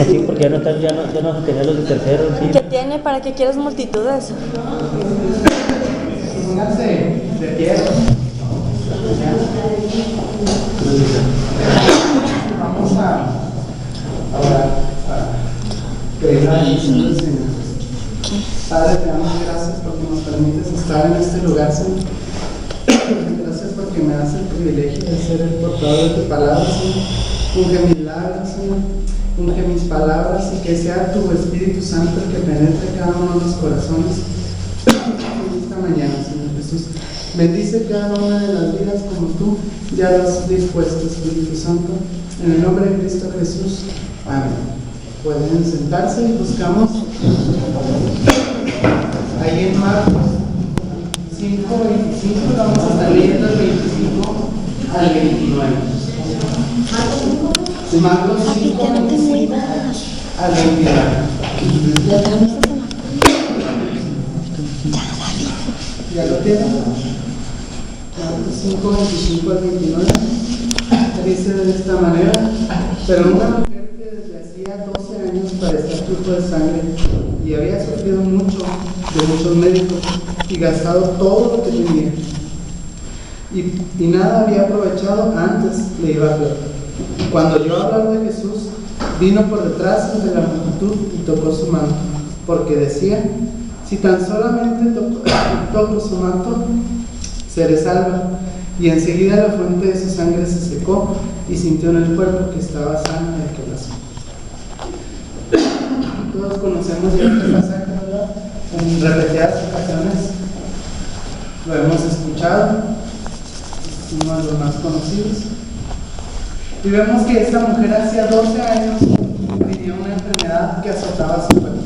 Sí, porque ya no se tenían los de tercero. Sí. ¿Qué tiene? ¿Para qué quieres multitudes? Pónganse de pie. Vamos a orar para pedir a Dios, Señor. Padre, te damos gracias porque nos permites estar en este lugar, Señor. Gracias porque me das el privilegio de ser el portador de tu palabra, Señor. Unge mis labios, Señor. Unge mis palabras y que sea tu Espíritu Santo el que penetre cada uno de los corazones en esta mañana, Señor Jesús. Bendice cada una de las vidas como tú ya lo has dispuesto, Espíritu Santo. En el nombre de Cristo Jesús. Amén. Pueden sentarse y buscamos ahí en Marcos 5:25, vamos a estar leyendo el 25 al 29. Marcos 5:25 al 29. ¿Ya lo tienen? Marcos 5:25 al 29. Dice de esta manera: pero una mujer que desde hacía 12 años padecía flujo de sangre y había sufrido mucho de muchos médicos y gastado todo lo que tenía y nada había aprovechado, antes le iba peor. Cuando oyó hablar de Jesús, vino por detrás de la multitud y tocó su manto, porque decía: si tan solamente toco su manto, seré salva. Y enseguida la fuente de su sangre se secó y sintió en el cuerpo que estaba sano de aquel asunto. Todos conocemos ya este pasaje, ¿verdad? En repetidas ocasiones lo hemos escuchado, es uno de los más conocidos. Y vemos que esta mujer hacía 12 años tenía una enfermedad que azotaba su cuerpo.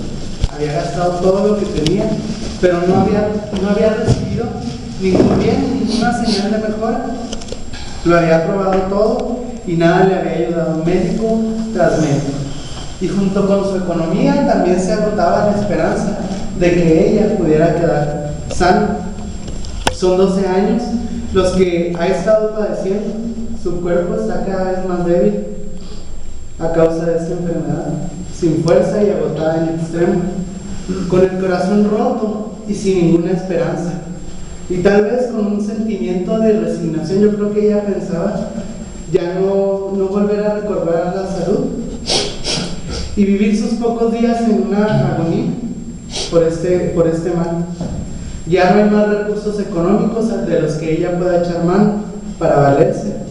Había gastado todo lo que tenía, pero no había recibido ningún bien, ninguna señal de mejora. Lo había probado todo y nada le había ayudado, médico tras médico. Y junto con su economía también se agotaba la esperanza de que ella pudiera quedar sana. Son 12 años los que ha estado padeciendo. Su cuerpo está cada vez más débil a causa de esta enfermedad, sin fuerza y agotada en extremo, con el corazón roto y sin ninguna esperanza. Y tal vez con un sentimiento de resignación. Yo creo que ella pensaba ya no volver a recobrar la salud y vivir sus pocos días en una agonía por este mal. Ya no hay más recursos económicos de los que ella pueda echar mano para valerse.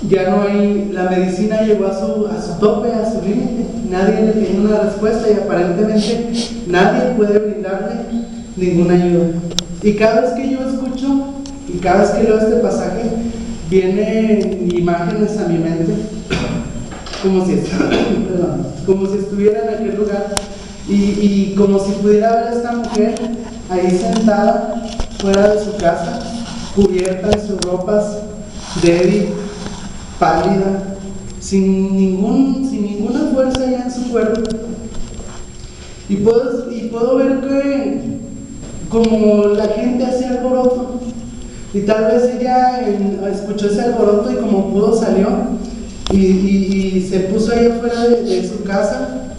Ya no hay, la medicina llegó a su tope, a su límite. Nadie le tiene una respuesta y aparentemente nadie puede brindarle ninguna ayuda. Y cada vez que yo escucho y cada vez que leo este pasaje, vienen imágenes a mi mente como si estuviera en aquel lugar y como si pudiera ver a esta mujer ahí sentada fuera de su casa, cubierta en sus ropas, débil, pálida, sin ninguna fuerza ya en su cuerpo. Y puedo ver que como la gente hace alboroto, y tal vez ella escuchó ese alboroto y como pudo salió y se puso ahí afuera de su casa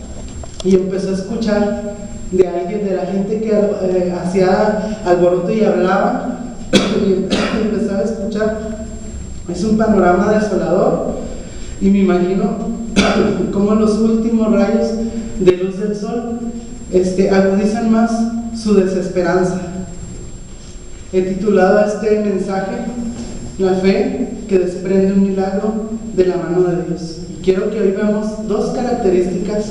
y empezó a escuchar de alguien, de la gente que hacía alboroto y hablaba y empezaba a escuchar. Es un panorama desolador y me imagino cómo los últimos rayos de luz del sol agudizan más su desesperanza. He titulado a este mensaje La fe que desprende un milagro de la mano de Dios. Y quiero que hoy veamos dos características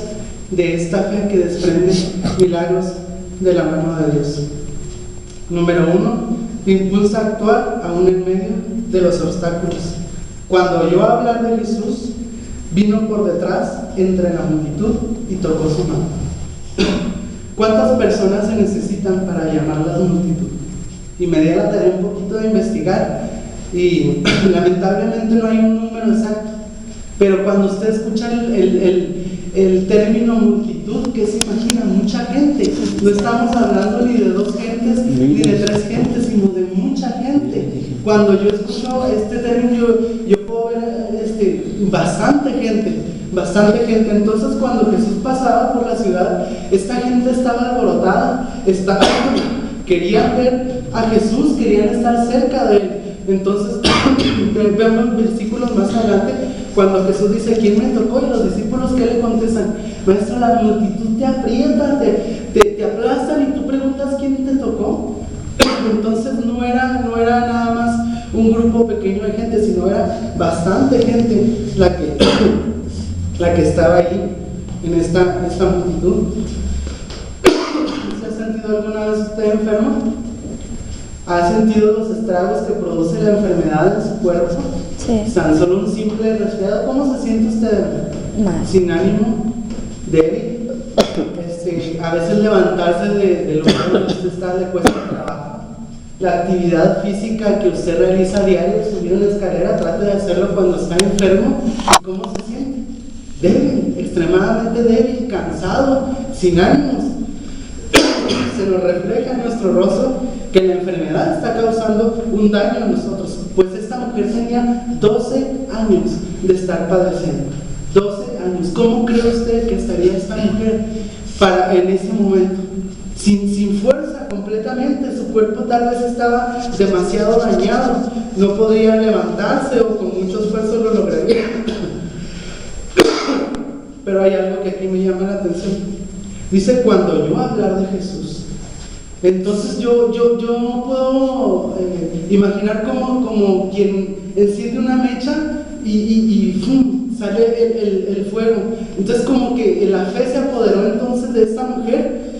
de esta fe que desprende milagros de la mano de Dios. Número 1, impulsa a actuar aún en medio de los obstáculos. Cuando oyó hablar de Jesús, vino por detrás entre la multitud y tocó su mano. ¿Cuántas personas se necesitan para llamar la multitud? Y me di a la tarea un poquito de investigar y lamentablemente no hay un número exacto, pero cuando usted escucha el término multitud, ¿qué se imagina? Mucha gente. No estamos hablando ni de 2 gentes ni de 3 gentes, sino de mucha gente. Cuando yo escucho este término, yo puedo ver bastante gente. Entonces cuando Jesús pasaba por la ciudad, esta gente estaba alborotada, querían ver a Jesús, querían estar cerca de él. Entonces vemos versículos más adelante cuando Jesús dice: ¿quién me tocó? Y los discípulos, ¿qué le contestan? Maestro, la multitud te aprieta, te aplastan, y tú preguntas ¿quién te tocó? Entonces no era nada más un grupo pequeño de gente, sino era bastante gente la que estaba ahí en esta multitud. ¿Se ha sentido alguna vez usted enfermo? ¿Ha sentido los estragos que produce la enfermedad en su cuerpo? Sí. Tan solo un simple resfriado. ¿Cómo se siente usted? Mal. Sin ánimo, débil. A veces levantarse de lugar donde usted está le cuesta trabajo. La actividad física que usted realiza a diario, subir una escalera, trate de hacerlo cuando está enfermo. ¿Y cómo se siente? Débil, extremadamente débil, cansado, sin ánimos. Se nos refleja en nuestro rostro que la enfermedad está causando un daño a nosotros. Pues esta mujer tenía 12 años de estar padeciendo. 12 años. ¿Cómo cree usted que estaría esta mujer en ese momento? Sin fuerza completamente, su cuerpo tal vez estaba demasiado dañado, no podría levantarse, o con mucho esfuerzo lo lograría. Pero hay algo que aquí me llama la atención. Dice: cuando yo hablar de Jesús. Entonces yo puedo imaginar como quien enciende una mecha y ¡fum!, sale el fuego. Entonces como que la fe se apoderó entonces de esta mujer,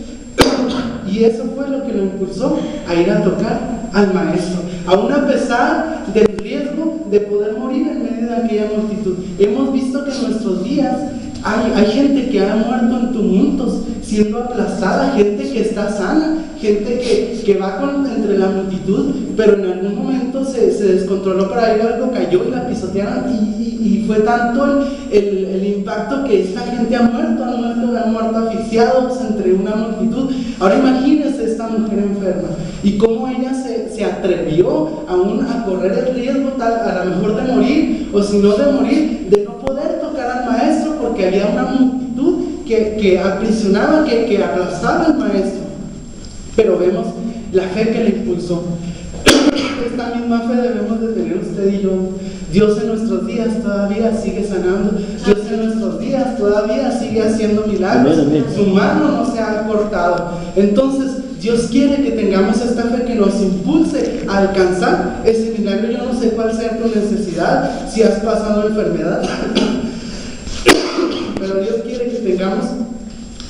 y eso fue lo que lo impulsó a ir a tocar al maestro, aún a pesar del riesgo de poder morir en medio de aquella multitud. Hemos visto que en nuestros días hay gente que ha muerto en tumultos, siendo aplastada, gente que está sana, gente que va entre la multitud, pero en algún momento se descontroló por ahí, algo cayó y la pisotearon, y fue tanto el impacto que esta gente han muerto asfixiados entre una multitud. Ahora imagínense esta mujer enferma y cómo ella se atrevió aún a correr el riesgo a lo mejor de morir, o si no de morir, de no poder tocar al maestro, porque había una multitud que aprisionaba, que aplastaba al maestro. Pero vemos la fe que le impulsó. Esta misma fe debemos de tener usted y yo. Dios en nuestros días todavía sigue sanando. Dios en nuestros días todavía sigue haciendo milagros. Su mano no se ha cortado. Entonces Dios quiere que tengamos esta fe que nos impulse a alcanzar ese milagro. Yo no sé cuál sea tu necesidad, si has pasado enfermedad, pero Dios quiere que tengamos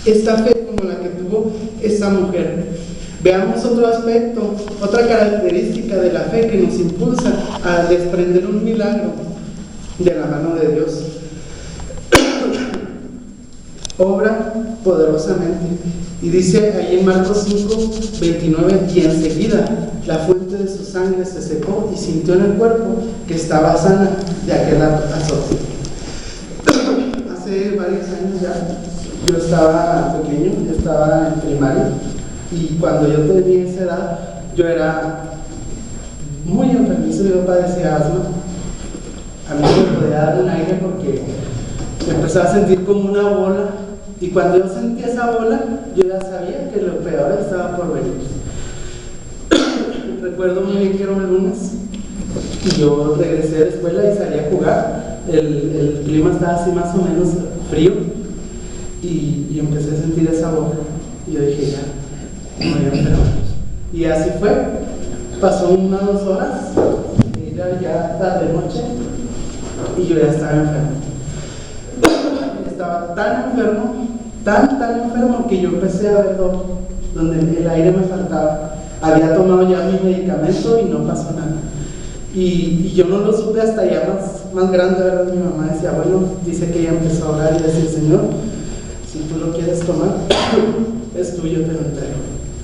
esta fe como la que tuvo esta mujer. Veamos otro aspecto, otra característica de la fe que nos impulsa a desprender un milagro de la mano de Dios. Obra poderosamente. Y dice ahí en Marcos 5:29: y enseguida la fuente de su sangre se secó, y sintió en el cuerpo que estaba sana de aquel azote. Hace varios años ya, yo estaba pequeño, yo estaba en primaria, y cuando yo tenía esa edad, yo era muy enfermizo, yo padecía asma. A mí me podía dar un aire porque me empezaba a sentir como una bola, y cuando yo sentía esa bola, yo ya sabía que lo peor estaba por venir. Recuerdo muy bien que era un lunes, y yo regresé de la escuela y salí a jugar. El clima estaba así más o menos frío, y empecé a sentir esa bola, y yo dije: ya, me voy a enfermar. Y así fue. Pasó 1 o 2 horas, y era ya tarde noche, y yo ya estaba enfermo. Estaba tan enfermo que yo empecé a ver donde el aire me faltaba. Había tomado ya mi medicamento y no pasó nada. Y yo no lo supe hasta ya más grande, ¿verdad? Mi mamá decía: bueno, dice que ella empezó a orar y decir: Señor, si tú lo quieres tomar, es tuyo, te lo entrego.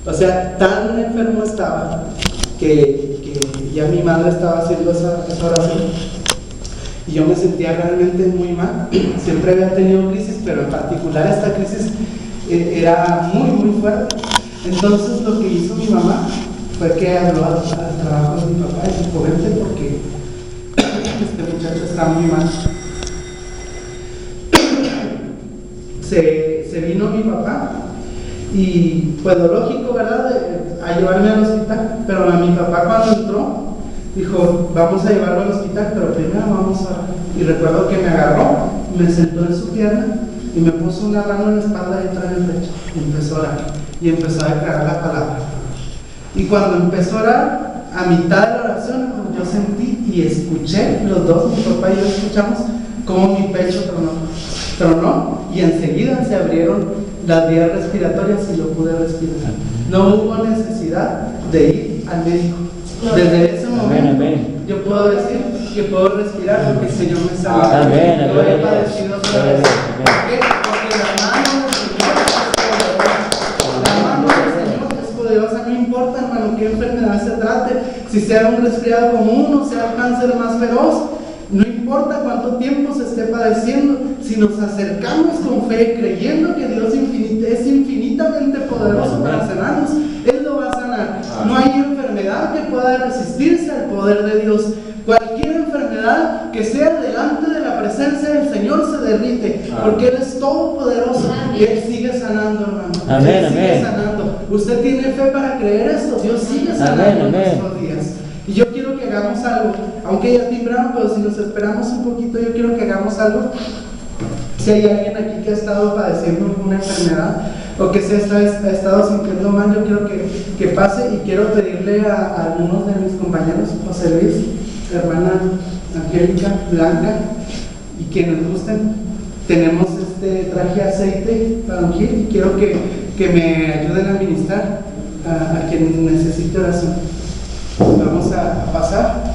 O sea, tan enfermo estaba que ya mi madre estaba haciendo esa oración. Y yo me sentía realmente muy mal. Siempre había tenido crisis, pero en particular esta crisis era muy fuerte. Entonces lo que hizo mi mamá fue que habló al trabajo de mi papá y dijo: vente porque este muchacho está muy mal. se vino mi papá y pues lo lógico, ¿verdad? A llevarme al hospital, pero a mi papá cuando entró dijo, vamos a llevarlo al hospital, pero primero vamos a... Y recuerdo que me agarró, me sentó en su pierna y me puso una mano en la espalda y otra en el pecho. Y empezó a orar y empezó a declarar la palabra. Y cuando empezó a orar, a mitad de la oración, yo sentí y escuché, los dos, mi papá y yo escuchamos cómo mi pecho tronó y enseguida se abrieron las vías respiratorias y lo pude respirar. No hubo necesidad de ir al médico. Desde ese momento yo puedo decir que puedo respirar porque el Señor me salvó. Yo he padecido otra vez. ¿Por qué? Porque la mano del Señor es poderosa. No importa, hermano, qué enfermedad se trate, si sea un resfriado común o sea el cáncer más feroz. No importa cuánto tiempo se esté padeciendo, si nos acercamos con fe, creyendo que Dios es infinitamente poderoso para sanarnos, Él lo va a sanar. No hay enfermedad que pueda resistirse al poder de Dios. Cualquier enfermedad que sea delante de la presencia del Señor se derrite, porque Él es todopoderoso y Él sigue sanando, hermano. Él sigue sanando. Usted tiene fe para creer esto, Dios sigue sanando en nuestros días. Y yo quiero que hagamos algo, aunque ya timbraron, pero si nos esperamos un poquito, yo quiero que hagamos algo. Si hay alguien aquí que ha estado padeciendo alguna enfermedad o que se ha estado sintiendo mal, yo quiero que pase y quiero pedirle a algunos de mis compañeros, José Luis, hermana Angélica, Blanca, y quienes gusten, tenemos este traje aceite para ungir y quiero que me ayuden a ministrar a quien necesite oración. Vamos a pasar.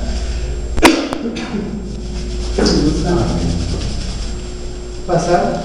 Pasar.